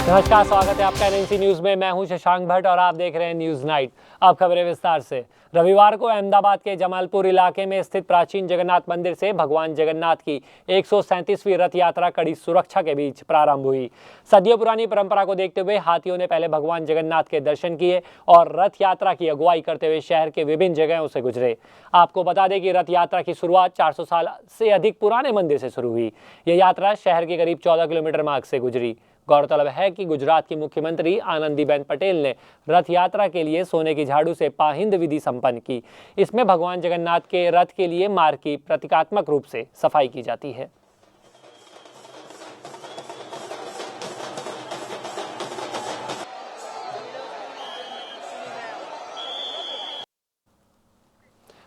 नमस्कार, स्वागत है आपका एनएनसी न्यूज में। मैं हूं शशांक भट्ट और आप देख रहे हैं न्यूज नाइट। अब खबरें विस्तार से। रविवार को अहमदाबाद के जमालपुर इलाके में स्थित प्राचीन जगन्नाथ मंदिर से भगवान जगन्नाथ की 137वीं रथ यात्रा कड़ी सुरक्षा के बीच प्रारंभ हुई। सदियों पुरानी परंपरा को देखते हुए हाथियों ने पहले भगवान जगन्नाथ के दर्शन किए और रथ यात्रा की अगुवाई करते हुए शहर के विभिन्न जगहों से गुजरे। आपको बता दें कि रथ यात्रा की शुरुआत 400 साल से अधिक पुराने मंदिर से शुरू हुई। यह यात्रा शहर के करीब 14 किलोमीटर मार्ग से गुजरी। गौरतलब है कि गुजरात की मुख्यमंत्री आनंदीबेन पटेल ने रथ यात्रा के लिए सोने की झाड़ू से पाहिंद विधि संपन्न की। इसमें भगवान जगन्नाथ के रथ के लिए मार्ग की प्रतीकात्मक रूप से सफाई की जाती है।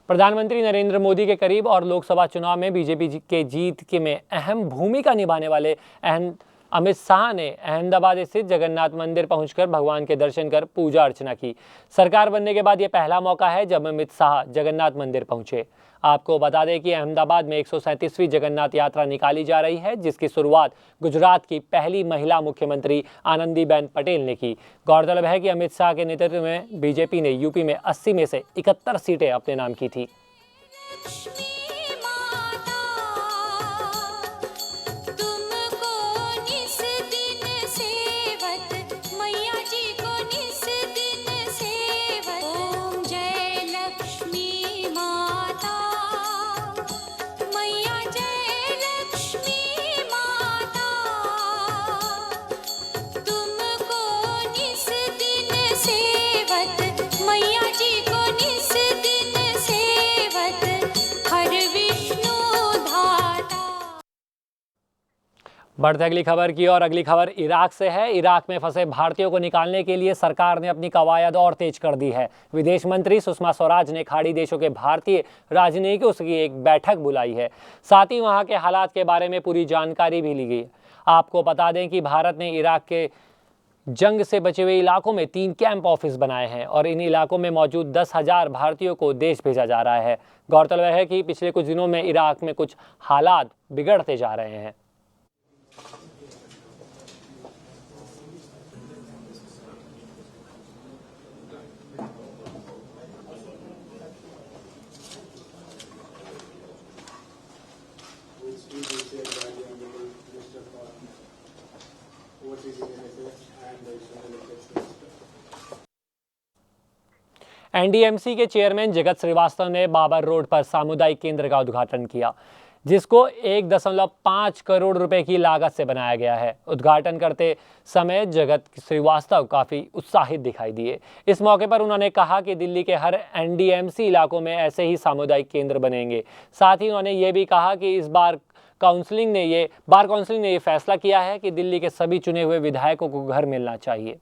प्रधानमंत्री नरेंद्र मोदी के करीब और लोकसभा चुनाव में बीजेपी के जीत में अहम भूमिका निभाने वाले अमित शाह ने अहमदाबाद स्थित जगन्नाथ मंदिर पहुंचकर भगवान के दर्शन कर पूजा अर्चना की। सरकार बनने के बाद यह पहला मौका है जब अमित शाह जगन्नाथ मंदिर पहुंचे। आपको बता दें कि अहमदाबाद में 137वीं जगन्नाथ यात्रा निकाली जा रही है, जिसकी शुरुआत गुजरात की पहली महिला मुख्यमंत्री आनंदीबेन पटेल ने की। गौरतलब है कि अमित शाह के नेतृत्व में बीजेपी ने यूपी में 80 में से 71 सीटें अपने नाम की थी। बढ़ते अगली खबर की और अगली खबर इराक से है। इराक में फंसे भारतीयों को निकालने के लिए सरकार ने अपनी कवायद और तेज कर दी है। विदेश मंत्री सुषमा स्वराज ने खाड़ी देशों के भारतीय राजनयिकों की एक बैठक बुलाई है। साथ ही वहां के हालात के बारे में पूरी जानकारी भी ली गई। आपको बता दें कि भारत ने इराक के जंग से बचे हुए इलाकों में 3 कैंप ऑफिस बनाए हैं और इन इलाकों में मौजूद 10,000 भारतीयों को देश भेजा जा रहा है। गौरतलब है कि पिछले कुछ दिनों में इराक में कुछ हालात बिगड़ते जा रहे हैं। एनडीएमसी के चेयरमैन जगत श्रीवास्तव ने बाबर रोड पर सामुदायिक केंद्र का उद्घाटन किया, जिसको 1.5 करोड़ रुपए की लागत से बनाया गया है। उद्घाटन करते समय जगत श्रीवास्तव काफ़ी उत्साहित दिखाई दिए। इस मौके पर उन्होंने कहा कि दिल्ली के हर एनडीएमसी इलाकों में ऐसे ही सामुदायिक केंद्र बनेंगे। साथ ही उन्होंने ये भी कहा कि इस बार काउंसिलिंग ने ये फैसला किया है कि दिल्ली के सभी चुने हुए विधायकों को घर मिलना चाहिए।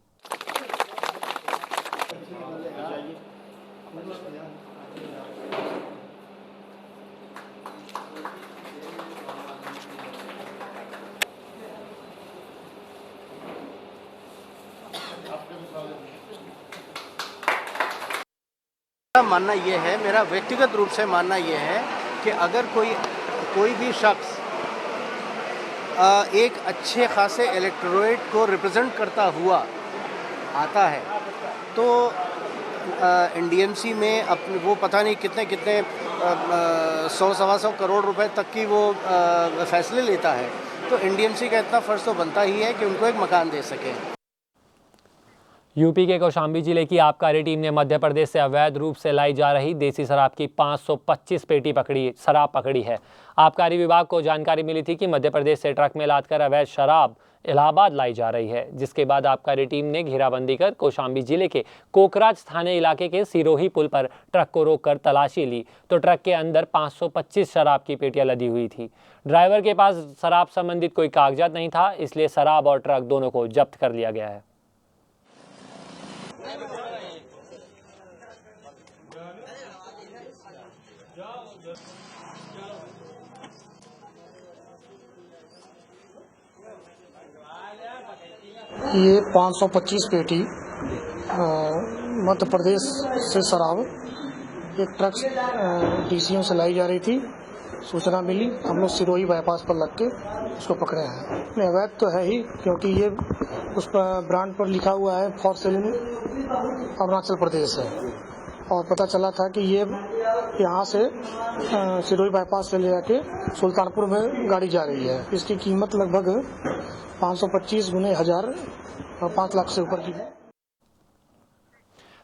मानना ये है, मेरा व्यक्तिगत रूप से मानना ये है कि अगर कोई भी शख्स एक अच्छे खासे इलेक्टोरेट को रिप्रेजेंट करता हुआ आता है तो एनडीएमसी में अपने वो पता नहीं कितने 100-125 करोड़ रुपए तक की वो फैसले लेता है, तो एनडीएमसी का इतना फ़र्ज़ तो बनता ही है कि उनको एक मकान दे सके। यूपी के कौशाम्बी जिले की आबकारी टीम ने मध्य प्रदेश से अवैध रूप से लाई जा रही देसी शराब की 525 पेटी शराब पकड़ी है। आबकारी विभाग को जानकारी मिली थी कि मध्य प्रदेश से ट्रक में लादकर अवैध शराब इलाहाबाद लाई जा रही है, जिसके बाद आबकारी टीम ने घेराबंदी कर कौशाम्बी जिले के कोकराज थाने इलाके के सिरोही पुल पर ट्रक को रोककर तलाशी ली तो ट्रक के अंदर 525 शराब की पेटियां लदी हुई थी। ड्राइवर के पास शराब संबंधित कोई कागजात नहीं था, इसलिए शराब और ट्रक दोनों को जब्त कर लिया गया है। ये 525 पेटी मध्य प्रदेश से शराब एक ट्रक डीसीओ से लाई जा रही थी। सूचना मिली, हम लोग सिरोही बाईपास पर लग के उसको पकड़े हैं। अवैध तो है ही, क्योंकि ये उस पर ब्रांड पर लिखा हुआ है फॉर सेल इन अरुणाचल प्रदेश है, और पता चला था कि ये यहाँ से सिरोही बाईपास से ले जाके सुल्तानपुर में गाड़ी जा रही है। इसकी कीमत लगभग 525 गुने 1000 और 5 लाख से ऊपर की है।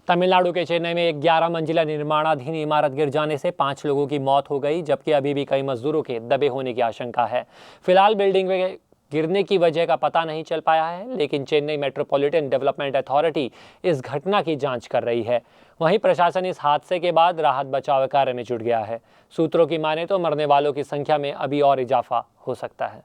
तमिलनाडु के चेन्नई में एक 11 मंजिला निर्माणाधीन इमारत गिर जाने से 5 लोगों की मौत हो गई, जबकि अभी भी कई मजदूरों के दबे होने की आशंका है। फिलहाल बिल्डिंग में गिरने की वजह का पता नहीं चल पाया है, लेकिन चेन्नई मेट्रोपॉलिटन डेवलपमेंट अथॉरिटी इस घटना की जांच कर रही है। वहीं प्रशासन इस हादसे के बाद राहत बचाव कार्य में जुट गया है। सूत्रों की माने तो मरने वालों की संख्या में अभी और इजाफा हो सकता है।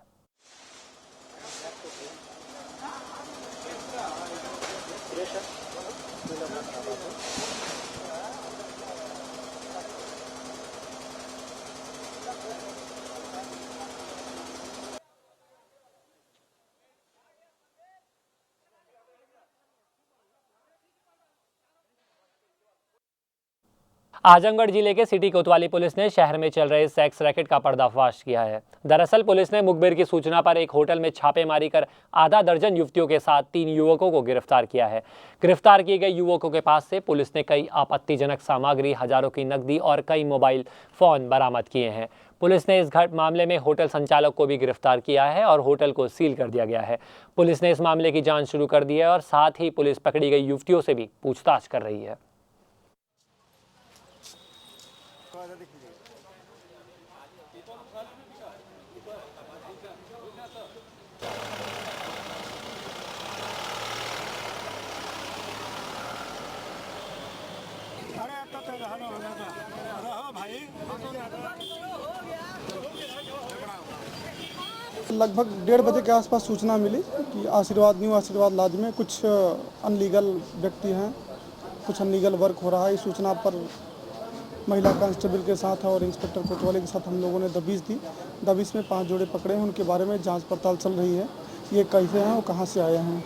आजमगढ़ जिले के सिटी कोतवाली पुलिस ने शहर में चल रहे सेक्स रैकेट का पर्दाफाश किया है। दरअसल पुलिस ने मुखबिर की सूचना पर एक होटल में छापेमारी कर आधा दर्जन युवतियों के साथ 3 युवकों को गिरफ्तार किया है। गिरफ्तार किए गए युवकों के पास से पुलिस ने कई आपत्तिजनक सामग्री, हजारों की नकदी और कई मोबाइल फोन बरामद किए हैं। पुलिस ने इस मामले में होटल संचालक को भी गिरफ्तार किया है और होटल को सील कर दिया गया है। पुलिस ने इस मामले की जाँच शुरू कर दी है और साथ ही पुलिस पकड़ी गई युवतियों से भी पूछताछ कर रही है। लगभग 1:30 बजे के आसपास सूचना मिली कि न्यू आशीर्वाद लॉज में कुछ अनलीगल व्यक्ति हैं, कुछ अनलीगल वर्क हो रहा है। इस सूचना पर महिला कांस्टेबल के साथ और इंस्पेक्टर कोतवाली के साथ हम लोगों ने दबिश दी। दबिश में 5 जोड़े पकड़े हैं, उनके बारे में जांच पड़ताल चल रही है। ये कैसे हैं और कहाँ से आए हैं।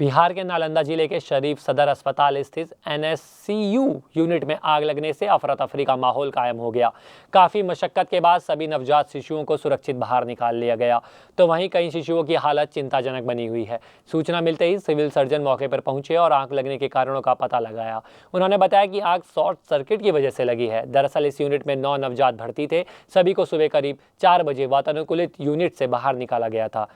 बिहार के नालंदा जिले के शरीफ सदर अस्पताल स्थित NSCU यूनिट में आग लगने से अफरा तफरी का माहौल कायम हो गया। काफ़ी मशक्कत के बाद सभी नवजात शिशुओं को सुरक्षित बाहर निकाल लिया गया, तो वहीं कई शिशुओं की हालत चिंताजनक बनी हुई है। सूचना मिलते ही सिविल सर्जन मौके पर पहुंचे और आग लगने के कारणों का पता लगाया। उन्होंने बताया कि आग शॉर्ट सर्किट की वजह से लगी है। दरअसल इस यूनिट में 9 नवजात भर्ती थे। सभी को सुबह करीब 4 बजे वातानुकूलित यूनिट से बाहर निकाला गया था।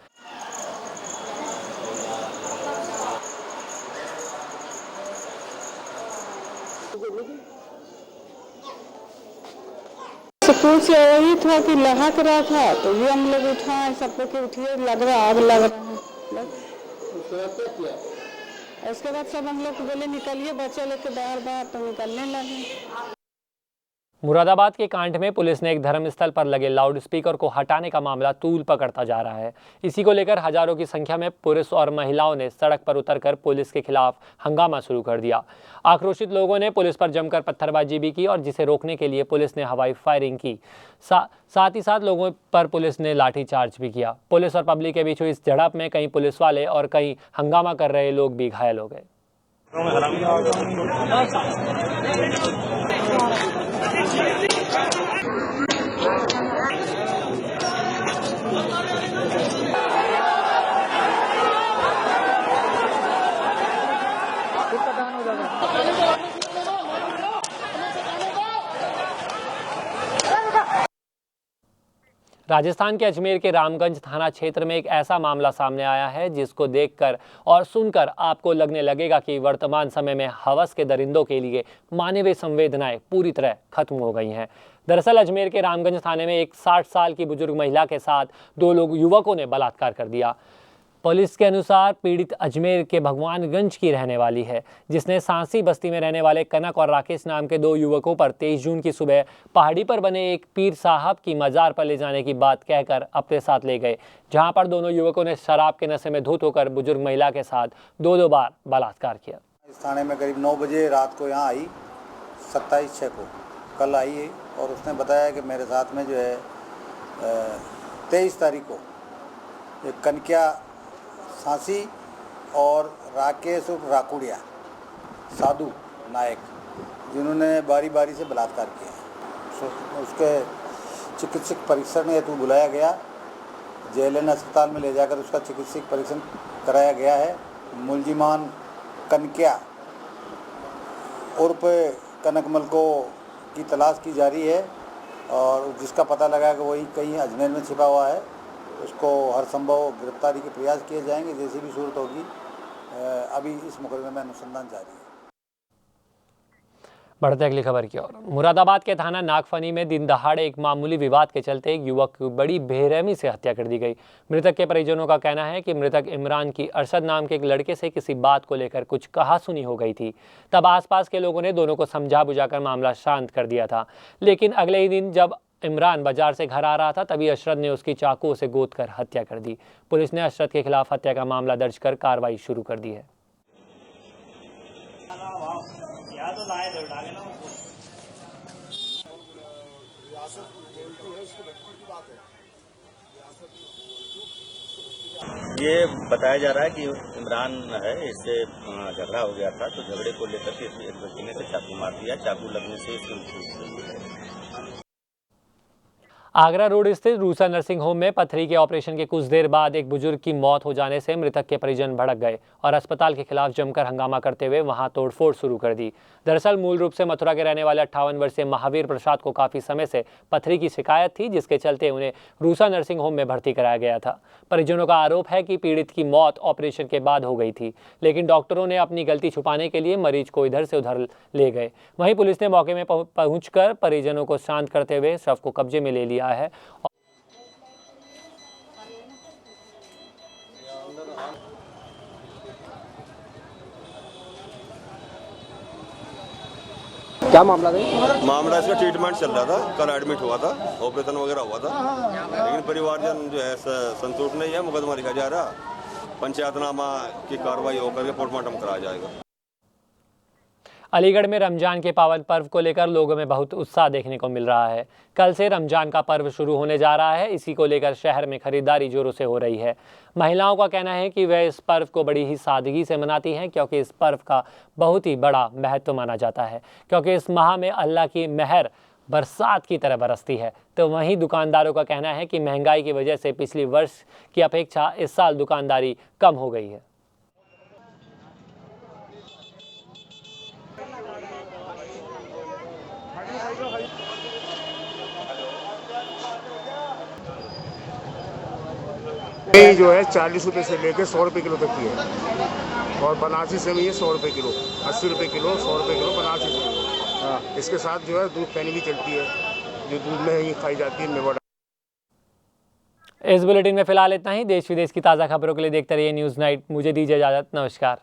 सुकून से यही था कि लहक रहा था, तो ये हम लोग उठाए, सबको कि उठिए, लग रहा आग लग रहा है। उसके बाद सब हम लोग बोले निकलिए, बच्चे लेके बाहर, तो निकलने लगे। मुरादाबाद के कांड में पुलिस ने एक धर्मस्थल पर लगे लाउडस्पीकर को हटाने का मामला तूल पकड़ता जा रहा है। इसी को लेकर हजारों की संख्या में पुरुष और महिलाओं ने सड़क पर उतरकर पुलिस के खिलाफ हंगामा शुरू कर दिया। आक्रोशित लोगों ने पुलिस पर जमकर पत्थरबाजी भी की और जिसे रोकने के लिए पुलिस ने हवाई फायरिंग की। साथ ही साथ लोगों पर पुलिस ने लाठीचार्ज भी किया। पुलिस और पब्लिक के बीच हुई इस झड़प में कई पुलिस वाले और कई हंगामा कर रहे लोग भी घायल हो गए। राजस्थान के अजमेर के रामगंज थाना क्षेत्र में एक ऐसा मामला सामने आया है जिसको देखकर और सुनकर आपको लगने लगेगा कि वर्तमान समय में हवस के दरिंदों के लिए मानवीय संवेदनाएं पूरी तरह खत्म हो गई हैं। दरअसल अजमेर के रामगंज थाने में एक 60 साल की बुजुर्ग महिला के साथ 2 युवकों ने बलात्कार कर दिया। पुलिस के अनुसार पीड़ित अजमेर के भगवानगंज की रहने वाली है, जिसने सांसी बस्ती में रहने वाले कनक और राकेश नाम के 2 युवकों पर 23 जून की सुबह पहाड़ी पर बने एक पीर साहब की मजार पर ले जाने की बात कहकर अपने साथ ले गए, जहां पर दोनों युवकों ने शराब के नशे में धुत होकर बुजुर्ग महिला के साथ 2 बार बलात्कार किया। इस थाने में करीब 9 बजे रात को यहाँ आई, 27/6 को कल आई है, और उसने बताया कि मेरे साथ में जो है 23 तारीख को एक कनकिया सांसी और राकेश उर्फ राकुड़िया साधु नायक, जिन्होंने बारी बारी से बलात्कार किया। उसके चिकित्सक परीक्षण हेतु बुलाया गया। JLN अस्पताल में ले जाकर उसका चिकित्सक परीक्षण कराया गया है। मुलजिमान कनक्या उर्फ कनकमल को की तलाश की जा रही है और जिसका पता लगा कि वही कहीं अजमेर में छिपा हुआ है, उसको हर संभव गिरफ्तारी के प्रयास किए जाएंगे जैसी भी सूरत होगी। अभी इस मुकदमे में अनुसंधान जारी है। बढ़ते अगली खबर की ओर। मुरादाबाद के थाना नागफनी में दिन दहाड़े एक मामूली विवाद के चलते एक युवक की बड़ी बेरहमी से हत्या कर दी गई। मृतक के परिजनों का कहना है कि मृतक इमरान की अरशद नाम के एक लड़के से किसी बात को लेकर कुछ कहासुनी हो गई थी। तब आसपास के लोगों ने दोनों को समझा बुझाकर मामला शांत कर दिया था, लेकिन अगले ही दिन जब इमरान बाजार से घर आ रहा था तभी अशरद ने उसकी चाकू से गोद कर हत्या कर दी। पुलिस ने अशरद के खिलाफ हत्या का मामला दर्ज कर कार्रवाई शुरू कर दी है। ये बताया जा रहा है कि इमरान है, इससे झगड़ा हो गया था, तो झगड़े को लेकर के एक व्यक्ति ने चाकू मार दिया। चाकू लगने से इसकी मृत्यु हो गई है। आगरा रोड स्थित रूसा नर्सिंग होम में पथरी के ऑपरेशन के कुछ देर बाद एक बुजुर्ग की मौत हो जाने से मृतक के परिजन भड़क गए और अस्पताल के खिलाफ जमकर हंगामा करते हुए वहां तोड़फोड़ शुरू कर दी। दरअसल मूल रूप से मथुरा के रहने वाले 58 वर्षीय महावीर प्रसाद को काफी समय से पथरी की शिकायत थी, जिसके चलते उन्हें रूसा नर्सिंग होम में भर्ती कराया गया था। परिजनों का आरोप है कि पीड़ित की मौत ऑपरेशन के बाद हो गई थी, लेकिन डॉक्टरों ने अपनी गलती छुपाने के लिए मरीज को इधर से उधर ले गए। वहीं पुलिस ने मौके में पहुंचकर परिजनों को शांत करते हुए शव को कब्जे में ले लिया है। क्या मामला था? मामला इसका ट्रीटमेंट चल रहा था, कल एडमिट हुआ था, ऑपरेशन वगैरह हुआ था, लेकिन परिवारजन जो है संतुष्ट नहीं है। मुकदमा लिखा जा रहा, पंचायतनामा की कार्रवाई होकर के पोस्टमार्टम कराया जाएगा। अलीगढ़ में रमजान के पावन पर्व को लेकर लोगों में बहुत उत्साह देखने को मिल रहा है। कल से रमजान का पर्व शुरू होने जा रहा है। इसी को लेकर शहर में खरीदारी जोरों से हो रही है। महिलाओं का कहना है कि वह इस पर्व को बड़ी ही सादगी से मनाती हैं, क्योंकि इस पर्व का बहुत ही बड़ा महत्व माना जाता है, क्योंकि इस माह में अल्लाह की मेहर बरसात की तरह बरसती है। तो वहीं दुकानदारों का कहना है कि महंगाई की वजह से पिछले वर्ष की अपेक्षा इस साल दुकानदारी कम हो गई है। ये जो है 40 रुपये से लेकर 100 रुपये किलो तक की है और बनारसी सेवई है 100 रुपये किलो, 80 रुपये किलो, 100 रुपये किलो बनारसी सेवई। इसके साथ जो है दूध पैनी भी चलती है, जो दूध में ही खाई जाती है मेवा। इस बुलेटिन में फिलहाल इतना ही। देश विदेश की ताज़ा खबरों के लिए देखते रहिए न्यूज़ नाइट। मुझे दीजिए इजाज़त। नमस्कार।